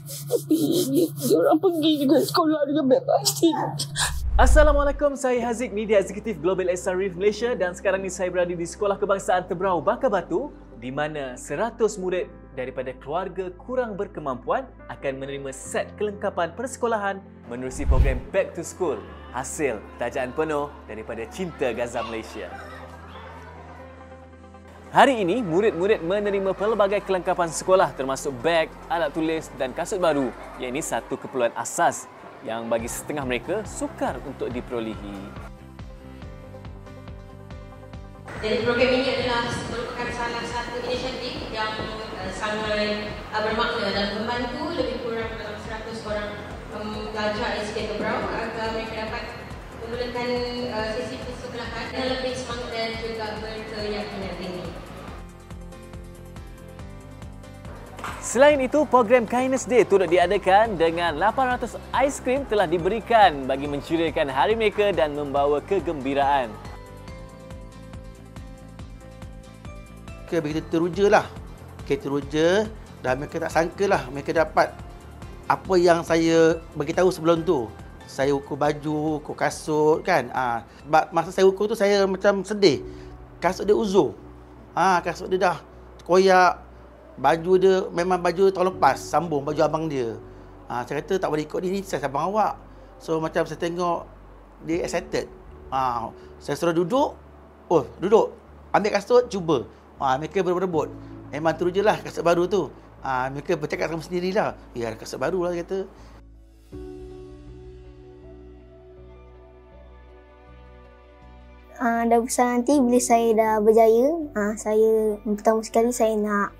Tapi dia orang pergi juga sekolah dengan beg plastik. Assalamualaikum, saya Haziq, Media Eksekutif Global SR Relief Malaysia, dan sekarang ni saya berada di Sekolah Kebangsaan Tebrau, Baka Batu, di mana 100 murid daripada keluarga kurang berkemampuan akan menerima set kelengkapan persekolahan menerusi program Back to School, hasil tajaan penuh daripada Cinta Gaza Malaysia. Hari ini, murid-murid menerima pelbagai kelengkapan sekolah termasuk beg, alat tulis dan kasut baru, yang ini satu keperluan asas yang bagi setengah mereka sukar untuk diperolehi. Jadi program ini adalah merupakan salah satu inisiatif yang sangat bermakna dan membantu lebih kurang dalam 100 orang pelajar SK Tebrau agar mereka dapat memulakan sesi persekolahan dengan lebih semangat dan juga berkeyakinan tinggi. Selain itu, program Kindness Day turut diadakan dengan 800 aiskrim telah diberikan bagi menceriakan hari mereka dan membawa kegembiraan. Begitu teruja lah. Teruja dan mereka tak sangka lah mereka dapat apa yang saya beritahu sebelum tu. Saya ukur baju, ukur kasut kan. Masa saya ukur tu saya macam sedih. Kasut dia uzur. Kasut dia dah koyak. Baju dia memang baju tahun lepas, sambung baju abang dia. Saya kata tak boleh ikut ni saya abang awak. So macam saya tengok dia excited. Saya suruh duduk. Oh, duduk. Ambil kasut, cuba. Mereka berebut. Memang teruja lah kasut baru tu. Mereka bercakap sama sendirilah. Ya, kasut baru lah kata. Dah besar nanti bila saya dah berjaya, saya pertama sekali saya nak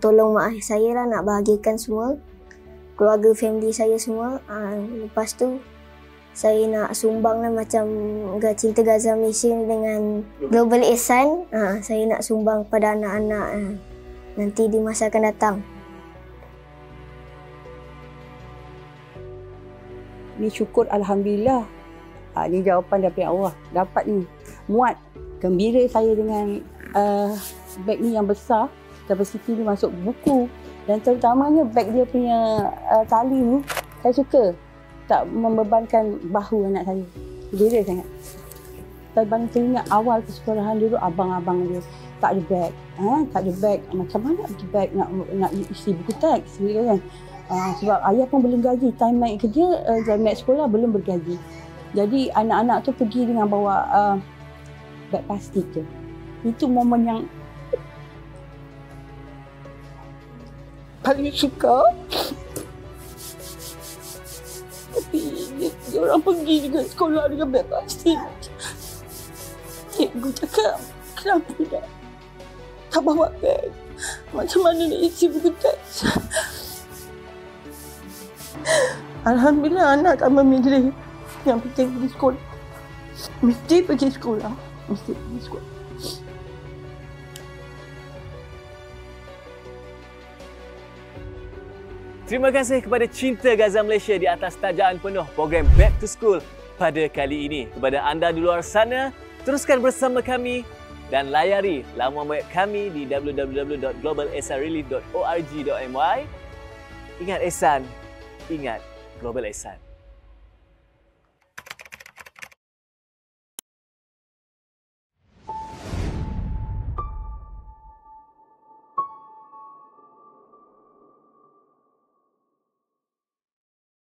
tolong mak ayah saya lah, nak bahagiakan semua keluarga, family saya semua. Lepas tu saya nak sumbang lah macam Cinta Gaza Malaysia dengan Global Ihsan. Saya nak sumbang pada anak-anak nanti di masa akan datang. Ni syukur Alhamdulillah. Ni jawapan daripada Allah. Dapat ni. Muat. Gembira saya dengan beg ni yang besar. Kapasiti dia masuk buku. Dan terutamanya beg dia punya tali ni. Saya suka. Tak membebankan bahu anak saya. Gembira sangat. Saya balik teringat awal persekolahan dulu abang-abang dia tak ada beg. Tak ada beg. Macam mana ada beg nak isi buku teks kan? Sebab ayah pun belum gaji. Time naik kerja, time naik sekolah belum bergaji. Jadi anak-anak tu pergi dengan bawa beg plastik je. Itu momen yang paling suka. Tapi dia orang pergi juga sekolah dengan beg plastik. Cikgu cakap, kenapa tak bawa beg? Macam mana nak isi buku teks? Alhamdulillah anak tak memilih. Yang penting pergi sekolah. Mesti pergi sekolah. Mesti pergi sekolah. Terima kasih kepada Cinta Gaza Malaysia di atas tajaan penuh program Back to School pada kali ini. Kepada anda di luar sana, teruskan bersama kami dan layari laman web kami di www.globalsrrelief.org.my. Ingat Ihsan, ingat Global Ihsan.